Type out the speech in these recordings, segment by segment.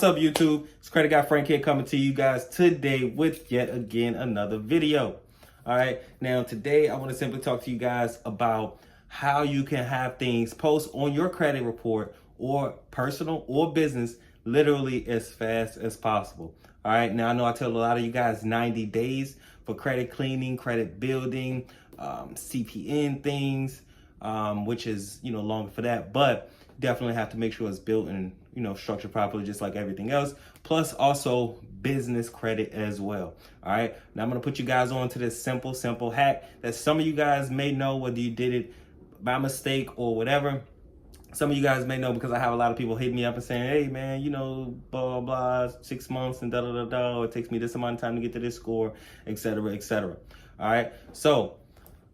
up, YouTube? It's Credit Guy Frank here coming to you guys today with yet again another video. All right, now today I want to simply talk to you guys about how you can have things post on your credit report or personal or business literally as fast as possible. All right, now I know I tell a lot of you guys 90 days for credit cleaning, credit building, CPN things, which is, longer for that, but definitely have to make sure it's built and, structured properly, just like everything else. Plus also business credit as well. All right. Now I'm going to put you guys on to this simple hack that some of you guys may know, whether you did it by mistake or whatever. Some of you guys may know because I have a lot of people hitting me up and saying, hey man, blah, blah, 6 months and da. It takes me this amount of time to get to this score, etc., etc. All right. So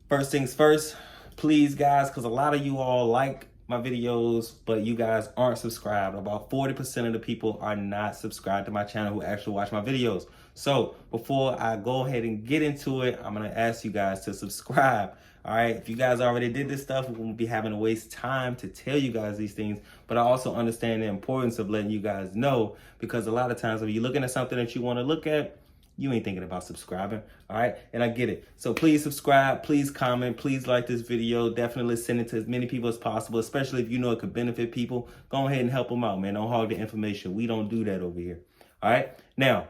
first things first, please guys, because a lot of you all like my videos, but you guys aren't subscribed. About 40% of the people are not subscribed to my channel who actually watch my videos. So before I go ahead and get into it, I'm going to ask you guys to subscribe. All right. If you guys already did this stuff, we won't be having to waste time to tell you guys these things. But I also understand the importance of letting you guys know, because a lot of times when you're looking at something that you want to look at, you ain't thinking about subscribing. All right. And I get it. So please subscribe, please comment, please like this video. Definitely send it to as many people as possible, especially if you know it could benefit people. Go ahead and help them out, man. Don't hog the information. We don't do that over here. All right. Now,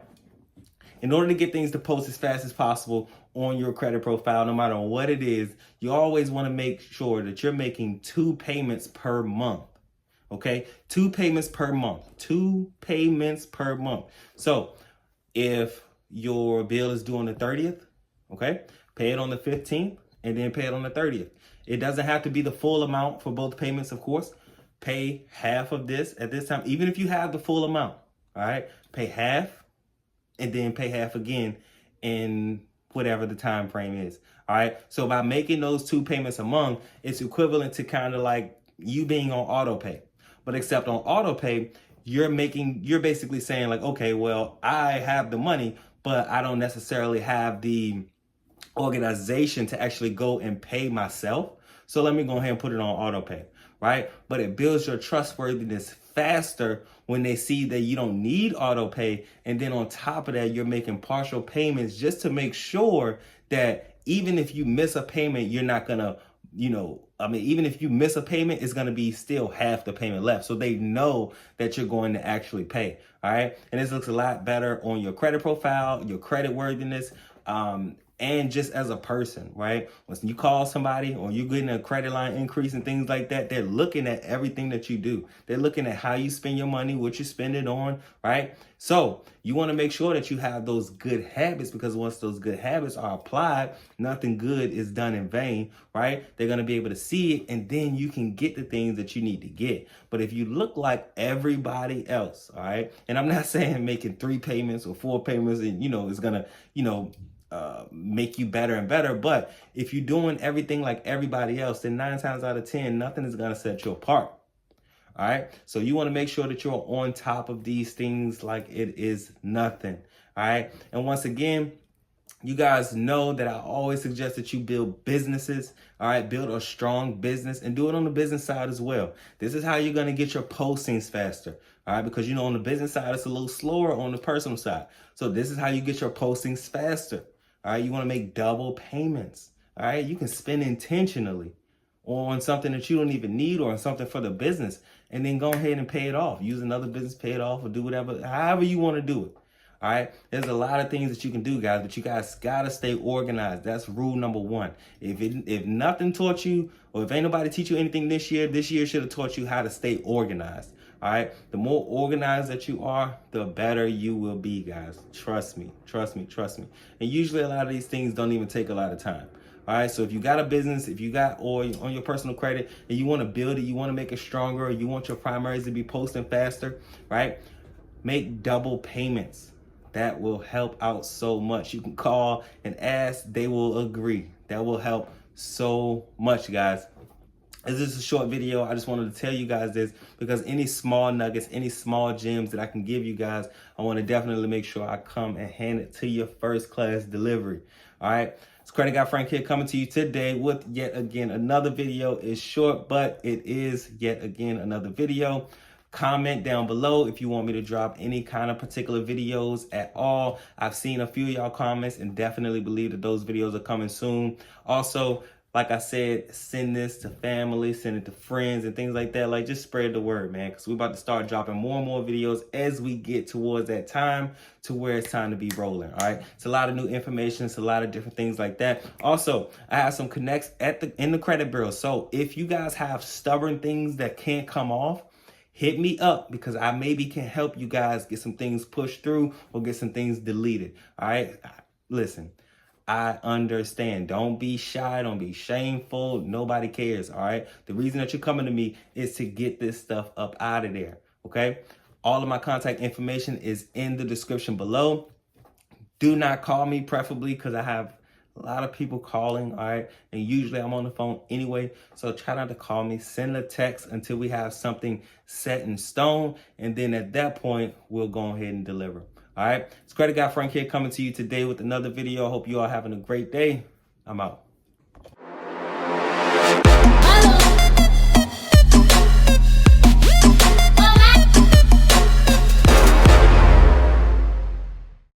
in order to get things to post as fast as possible on your credit profile, no matter what it is, you always want to make sure that you're making 2 payments per month. Okay. 2 payments per month. 2 payments per month. So if your bill is due on the 30th, okay, pay it on the 15th and then pay it on the 30th. It doesn't have to be the full amount for both payments, of course. Pay half of this at this time, even if you have the full amount. All right, pay half and then pay half again in whatever the time frame is. All right, so by making those 2 payments a month, it's equivalent to kind of like you being on auto pay. But except on auto pay, you're basically saying like, okay, well, I have the money, but I don't necessarily have the organization to actually go and pay myself. So let me go ahead and put it on auto pay, right? But it builds your trustworthiness faster when they see that you don't need auto pay. And then on top of that, you're making partial payments just to make sure that even if you miss a payment, you're not gonna, even if you miss a payment, it's going to be still half the payment left. So they know that you're going to actually pay. All right. And this looks a lot better on your credit profile, your credit worthiness, and just as a person, right? When you call somebody or you're getting a credit line increase and things like that, they're looking at everything that you do. They're looking at how you spend your money, what you spend it on, right? So you want to make sure that you have those good habits, because once those good habits are applied, nothing good is done in vain, right? They're going to be able to see it, and then you can get the things that you need to get. But if you look like everybody else, all right, and I'm not saying making 3 payments or 4 payments and, it's going to, make you better and better. But if you're doing everything like everybody else, then 9 times out of 10, nothing is going to set you apart. All right. So you want to make sure that you're on top of these things like it is nothing. All right. And once again, you guys know that I always suggest that you build businesses. All right. Build a strong business and do it on the business side as well. This is how you're going to get your postings faster. All right. Because, on the business side, it's a little slower on the personal side. So this is how you get your postings faster. All right. You want to make double payments. All right. You can spend intentionally on something that you don't even need or on something for the business, and then go ahead and pay it off. Use another business, pay it off, or do whatever, however you want to do it. All right. There's a lot of things that you can do, guys, but you guys got to stay organized. That's rule number 1. If nothing taught you, or if ain't nobody teach you anything this year should have taught you how to stay organized. All right. The more organized that you are, the better you will be, guys. Trust me. And usually a lot of these things don't even take a lot of time. All right. So if you got a business, if you got or on your personal credit and you want to build it, you want to make it stronger, or you want your primaries to be posting faster, right? Make double payments. That will help out so much. You can call and ask. They will agree. That will help so much, guys. This is a short video. I just wanted to tell you guys this because any small nuggets, any small gems that I can give you guys, I want to definitely make sure I come and hand it to your first class delivery. All right. It's Credit Guy Frank here coming to you today with yet again another video. It's short, but it is yet again another video. Comment down below if you want me to drop any kind of particular videos at all. I've seen a few of y'all comments and definitely believe that those videos are coming soon. Also, like I said, send this to family, send it to friends and things like that. Like, just spread the word, man, because we're about to start dropping more and more videos as we get towards that time to where it's time to be rolling. All right, it's a lot of new information, it's a lot of different things like that. Also, I have some connects in the credit bureau. So if you guys have stubborn things that can't come off, hit me up, because I maybe can help you guys get some things pushed through or get some things deleted. All right, listen, I understand. Don't be shy. Don't be shameful. Nobody cares. All right. The reason that you're coming to me is to get this stuff up out of there. Okay. All of my contact information is in the description below. Do not call me, preferably, because I have a lot of people calling. All right. And usually I'm on the phone anyway. So try not to call me. Send a text until we have something set in stone. And then at that point, we'll go ahead and deliver. All right. It's Credit Guy Frank here, coming to you today with another video. I hope you all having a great day. I'm out.